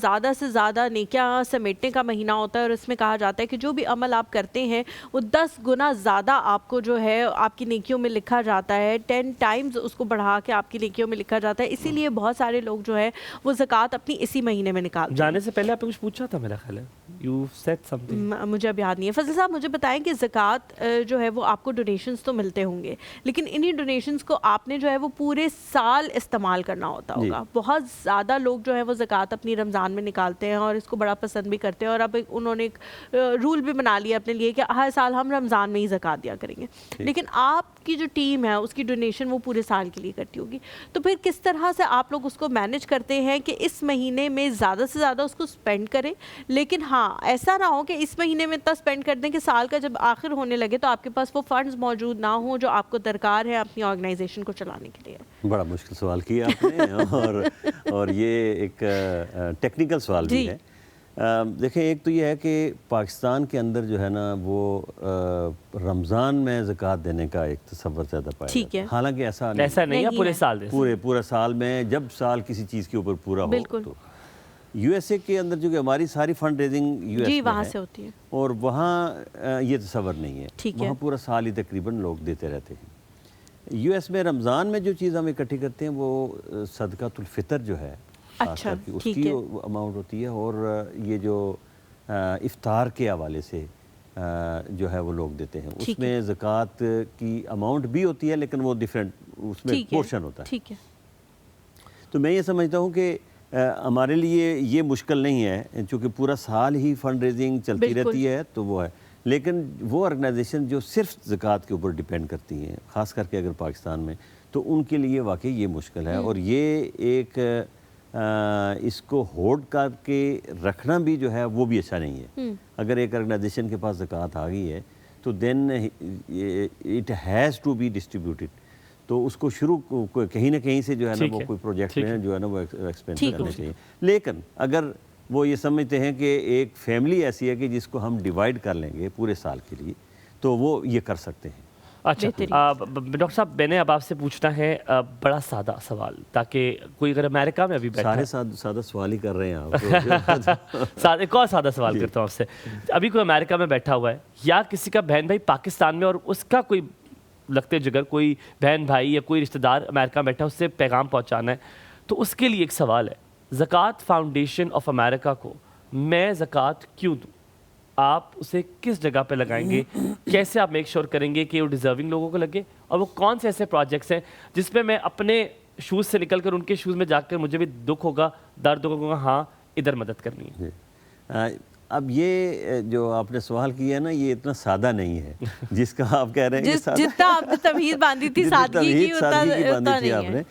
زیادہ سے زیادہ نیکیاں سمیٹنے کا مہینہ ہوتا ہے، اور اس میں کہا جاتا ہے کہ جو بھی عمل آپ کرتے ہیں وہ 10 گنا زیادہ آپ کو جو ہے آپ کی نیکیوں میں لکھا جاتا ہے، 10 ٹائمز اس کو بڑھا کے آپ کی نیکیوں میں لکھا جاتا ہے. اسی لیے بہت سارے لوگ جو ہے وہ زکوٰۃ اپنی اسی مہینے میں نکالتے ہیں. جانے سے پہلے آپ نے کچھ پوچھا تھا میرا خیال ہے، یو سیڈ سم تھنگ. مجھے اب یاد نہیں ہے. فضل صاحب مجھے بتائیں کہ زکوٰۃ جو ہے وہ آپ کو ڈونیشنز تو ملتے ہوں گے، لیکن انہی ڈونیشنز کو آپ نے جو ہے وہ پورے سال استعمال کرنا ہوتا ہوگا. بہت زیادہ لوگ جو ہے وہ زکوٰۃ اپنی رمضان میں نکالتے ہیں اور اس کو بڑا پسند بھی کرتے ہیں، اور اب انہوں نے ایک رول بھی بنا لیا اپنے لیے کہ ہر سال ہم رمضان میں ہی زکوٰۃ دیا کریں گے. لیکن آپ کی جو ٹیم ہے اس کی ڈونیشن وہ پورے سال کے لیے کرتی ہوگی، تو پھر کس طرح سے آپ لوگ اس کو مینیج کرتے ہیں کہ اس مہینے میں زیادہ سے زیادہ اس کو اسپینڈ کریں، لیکن ہاں ایسا نہ ہو کہ اس مہینے میں اتنا اسپینڈ کر دیں کہ سال کا جب آخر ہونے لگے تو آپ کے پاس وہ فنڈز موجود نہ ہوں جو آپ کو درکار ہے اپنی آرگنائزیشن کو چلانے کے لیے؟ بڑا مشکل سوال کیا آپ نے، اور یہ ایک ٹیکنیکل سوال بھی ہے. دیکھیں، ایک تو یہ ہے کہ پاکستان کے اندر جو ہے نا وہ رمضان میں زکوٰۃ دینے کا ایک تصور زیادہ پایا جاتا ہے. حالانکہ ایسا نہیں ہے، پورے سال پورا سال میں جب سال کسی چیز کے اوپر پورا ہو تو یو ایس اے کے اندر جو کہ ہماری ساری فنڈ ریزنگ یو ایس میں وہاں سے ہوتی ہے، اور وہاں یہ تصور نہیں ہے. وہاں پورا سال ہی تقریباً لوگ دیتے رہتے ہیں. یو ایس میں رمضان میں جو چیز ہم اکٹھی کرتے ہیں وہ صدقۃ الفطر جو ہے اس کی اماؤنٹ ہوتی ہے، اور یہ جو افطار کے حوالے سے جو ہے وہ لوگ دیتے ہیں. اس میں زکوٰۃ کی اماؤنٹ بھی ہوتی ہے لیکن وہ ڈیفرنٹ اس میں پورشن ہوتا ہے. تو میں یہ سمجھتا ہوں کہ ہمارے لیے یہ مشکل نہیں ہے، چونکہ پورا سال ہی فنڈ ریزنگ چلتی رہتی ہے تو وہ ہے. لیکن وہ آرگنائزیشن جو صرف زکوٰۃ کے اوپر ڈیپینڈ کرتی ہیں، خاص کر کے اگر پاکستان میں، تو ان کے لیے واقعی یہ مشکل ہے. اور یہ ایک اس کو ہولڈ کر کے رکھنا بھی جو ہے وہ بھی اچھا نہیں ہے. اگر ایک آرگنائزیشن کے پاس زکوٰۃ آ گئی ہے تو then it has to be distributed. تو اس کو شروع کہیں نہ کہیں سے جو ہے نا وہ کوئی پروجیکٹ میں جو ہے نا وہ ایکسپینس کرنا چاہیے. لیکن اگر وہ یہ سمجھتے ہیں کہ ایک فیملی ایسی ہے کہ جس کو ہم ڈیوائڈ کر لیں گے پورے سال کے لیے، تو وہ یہ کر سکتے ہیں. اچھا ڈاکٹر صاحب، میں نے اب آپ سے پوچھنا ہے بڑا سادہ سوال، تاکہ کوئی اگر امریکہ میں ابھی بیٹھا، سارے سادہ سوال ہی کر رہے ہیں آپ. ایک اور سادہ سوال کرتا ہوں آپ سے. ابھی کوئی امریکہ میں بیٹھا ہوا ہے، یا کسی کا بہن بھائی پاکستان میں، اور اس کا کوئی لگتے جگر کوئی بہن بھائی یا کوئی رشتہ دار امریکہ میں بیٹھا، اس سے پیغام پہنچانا ہے، تو اس کے لیے ایک سوال ہے، زکوٰۃ فاؤنڈیشن آف امریکہ کو میں زکوٰۃ کیوں دوں؟ آپ اسے کس جگہ پہ لگائیں گے؟ کیسے آپ میک شور کریں گے کہ وہ ڈیزرونگ لوگوں کو لگے؟ اور وہ کون سے ایسے پروجیکٹس ہیں جس پہ میں اپنے شوز سے نکل کر ان کے شوز میں جا کر مجھے بھی دکھ ہوگا، درد ہوگا، ہاں ادھر مدد کرنی ہے؟ اب یہ جو آپ نے سوال کیا ہے نا، یہ اتنا سادہ نہیں ہے جس کا آپ کہہ رہے ہیں کہ جتنا آپ نے تمیز باندھی تھی سادگی کی اتنا نہیں آپ نے.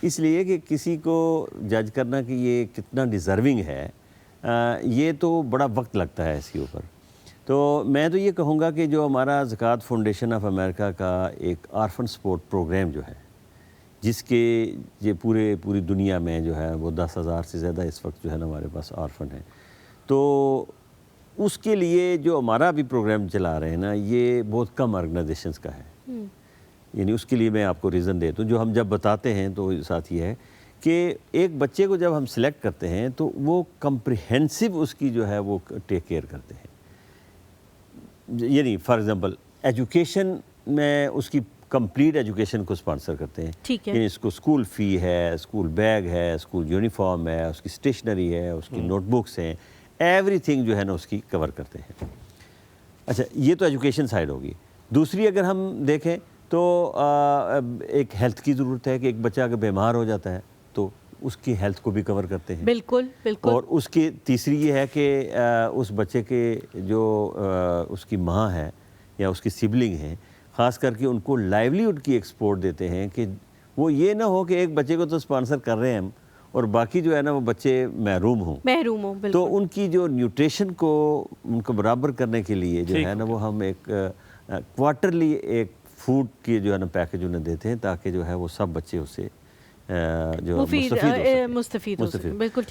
اس لیے کہ کسی کو جج کرنا کہ یہ کتنا ڈیزرونگ ہے، یہ تو بڑا وقت لگتا ہے اس کے اوپر. تو میں تو یہ کہوں گا کہ جو ہمارا زکوٰۃ فاؤنڈیشن آف امریکہ کا ایک آرفن سپورٹ پروگرام جو ہے، جس کے یہ پوری دنیا میں جو ہے وہ 10,000 سے زیادہ اس وقت جو ہے نا ہمارے پاس آرفن ہیں، تو اس کے لیے جو ہمارا بھی پروگرام چلا رہے ہیں نا، یہ بہت کم آرگنائزیشنز کا ہے. یعنی اس کے لیے میں آپ کو ریزن دیتا ہوں. جو ہم جب بتاتے ہیں تو ساتھ یہ ہے کہ ایک بچے کو جب ہم سلیکٹ کرتے ہیں تو وہ کمپریہنسو اس کی جو ہے وہ ٹیک کیئر کرتے ہیں. یعنی فار ایگزامپل ایجوکیشن میں اس کی کمپلیٹ ایجوکیشن کو اسپانسر کرتے ہیں. یعنی اس کو اسکول فی ہے، اسکول بیگ ہے، اسکول یونیفارم ہے، اس کی اسٹیشنری ہے، اس کی نوٹ بکس ہیں، ایوری تھنگ جو ہے نا اس کی کور کرتے ہیں. اچھا، یہ تو ایجوکیشن سائڈ ہوگی. دوسری اگر ہم دیکھیں تو ایک ہیلتھ کی ضرورت ہے کہ ایک بچہ اگر بیمار ہو جاتا ہے تو اس کی ہیلتھ کو بھی کور کرتے ہیں. بالکل. اور اس کی تیسری یہ ہے کہ اس بچے کے جو اس کی ماں ہے یا اس کی سبلنگ ہیں، خاص کر کے ان کو لائیولیہڈ کی ایک سپورٹ دیتے ہیں کہ وہ یہ نہ ہو کہ ایک بچے کو تو اسپانسر کر رہے ہیں ہم اور باقی جو ہے نا وہ بچے محروم ہوں. تو ان کی جو نیوٹریشن کو ان کو برابر کرنے کے لیے جو ہے نا وہ ہم ایک کوارٹرلی ایک فوڈ کی جو ہے نا پیکج انہیں دیتے ہیں، تاکہ جو ہے وہ سب بچے اس سے جو مستفید ہو سکیں. بالکل ٹھیک.